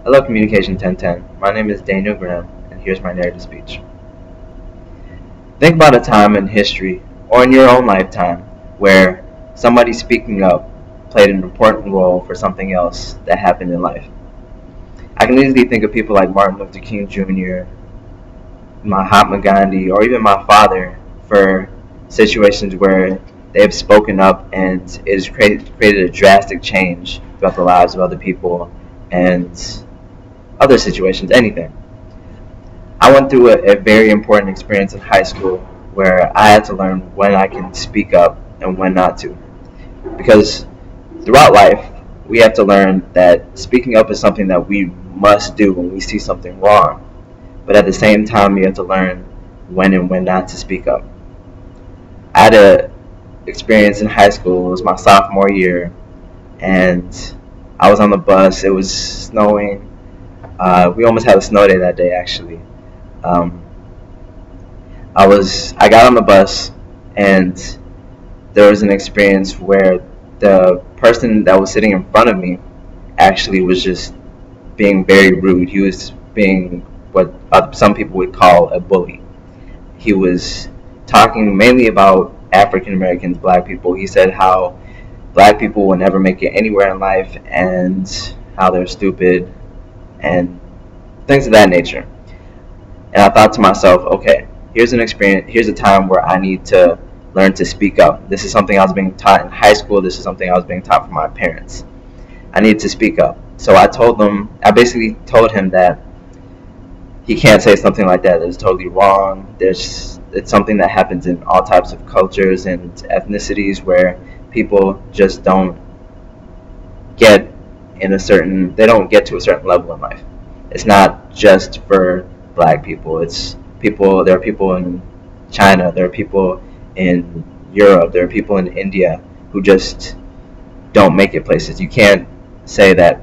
Hello, Communication 1010. My name is Daniel Graham, and here's my narrative speech. Think about a time in history, or in your own lifetime, where somebody speaking up played an important role for something else that happened in life. I can easily think of people like Martin Luther King Jr., Mahatma Gandhi, or even my father for situations where they have spoken up and it has created a drastic change throughout the lives of other people and other situations, anything. I went through a very important experience in high school where I had to learn when I can speak up and when not to. Because throughout life, we have to learn that speaking up is something that we must do when we see something wrong. But at the same time, you have to learn when and when not to speak up. I had a experience in high school. It was my sophomore year, and I was on the bus. It was snowing. We almost had a snow day that day, actually. Um, I got on the bus, and there was an experience where the person that was sitting in front of me actually was just being very rude. He was being what some people would call a bully. He was talking mainly about African Americans, black people. He said how black people will never make it anywhere in life and how they're stupid and things of that nature. And I thought to myself, okay, here's an experience, here's a time where I need to learn to speak up. This is something I was being taught in high school. This is something I was being taught from my parents. I need to speak up. So I basically told him that he can't say something like that. It's totally wrong. It's something that happens in all types of cultures and ethnicities where people just don't get they don't get to a certain level in life. It's not just for black people. There are people in China, there are people in Europe, there are people in India who just don't make it places. You can't say that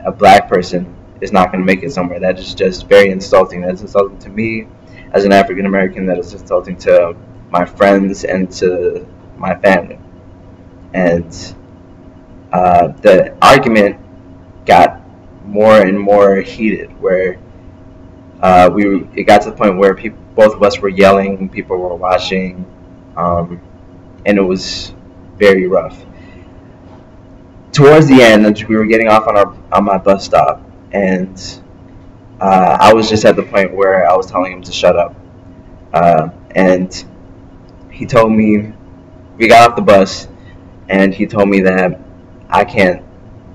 a black person is not going to make it somewhere. That is just very insulting. That's insulting to me as an African American. That is insulting to my friends and to my family. And the argument got more and more heated, where it got to the point where both of us were yelling, people were watching, and it was very rough. Towards the end, we were getting off on my bus stop, and I was just at the point where I was telling him to shut up. And he told me, we got off the bus, and he told me that I can't,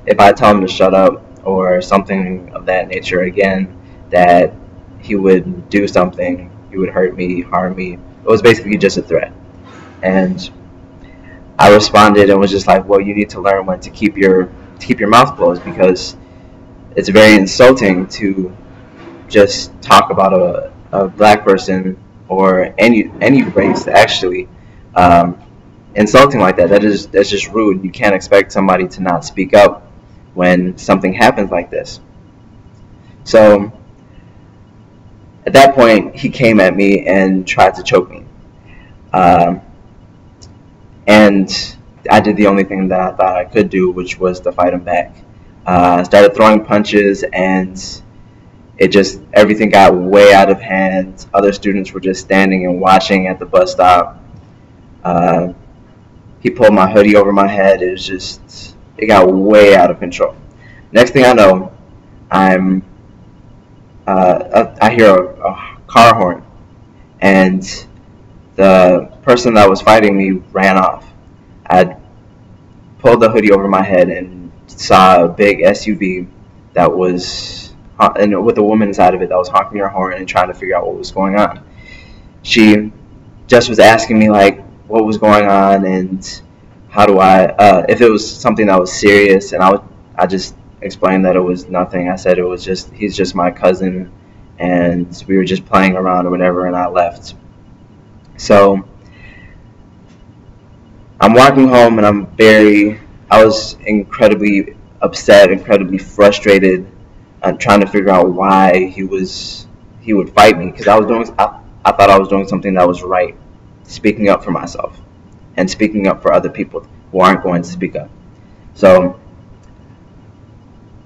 if I tell him to shut up or something of that nature again, that he would do something, he would hurt me, harm me. It was basically just a threat. And I responded and was just like, well, you need to learn when to keep your mouth closed, because it's very insulting to just talk about a black person or any race actually, insulting like that. That's just rude. You can't expect somebody to not speak up when something happens like this. So at that point, he came at me and tried to choke me. Um, and I did the only thing that I thought I could do, which was to fight him back. I started throwing punches, and everything got way out of hand. Other students were just standing and watching at the bus stop. Uh, he pulled my hoodie over my head. It got way out of control. Next thing I know, I hear a car horn, and the person that was fighting me ran off. I pulled the hoodie over my head and saw a big SUV that was, and with a woman inside of it that was honking her horn and trying to figure out what was going on. She just was asking me like what was going on and how do if it was something that was serious, and I just explained that it was nothing. I said he's just my cousin, and we were just playing around or whatever, and I left. So I'm walking home, and I was incredibly upset, incredibly frustrated, trying to figure out why he would fight me, because I thought I was doing something that was right, speaking up for myself and speaking up for other people who aren't going to speak up. So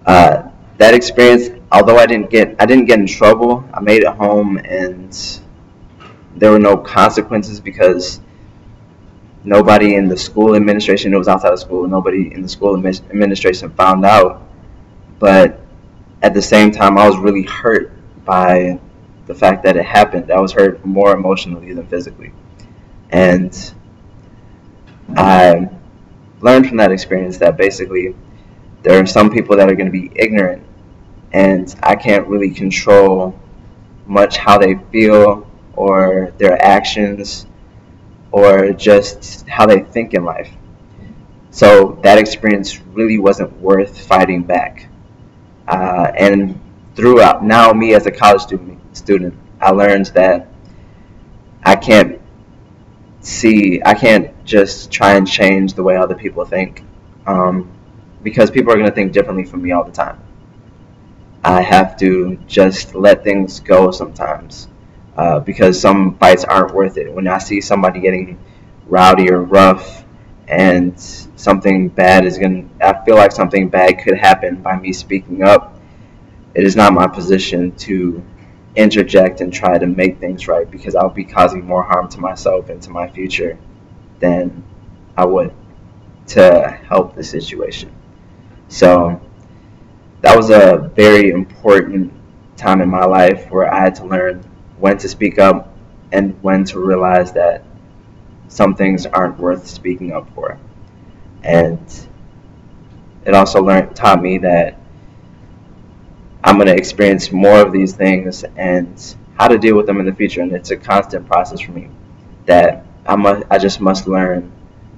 that that experience, although I didn't get in trouble, I made it home and there were no consequences because nobody in the school administration, it was outside of school, nobody in the school administration found out. But at the same time, I was really hurt by the fact that it happened. I was hurt more emotionally than physically. And I learned from that experience that basically there are some people that are going to be ignorant, and I can't really control much how they feel or their actions or just how they think in life. So that experience really wasn't worth fighting back. And throughout, now me as a college student, I learned that I can't I can't just try and change the way other people think, um, because people are going to think differently from me all the time. I have to just let things go sometimes, because some fights aren't worth it. When I see somebody getting rowdy or rough and I feel like something bad could happen by me speaking up, it is not my position to interject and try to make things right because I'll be causing more harm to myself and to my future than I would to help the situation. So that was a very important time in my life where I had to learn when to speak up and when to realize that some things aren't worth speaking up for. And it also taught me that I'm going to experience more of these things and how to deal with them in the future. And it's a constant process for me that I just must learn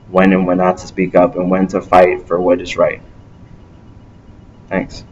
when and when not to speak up and when to fight for what is right. Thanks.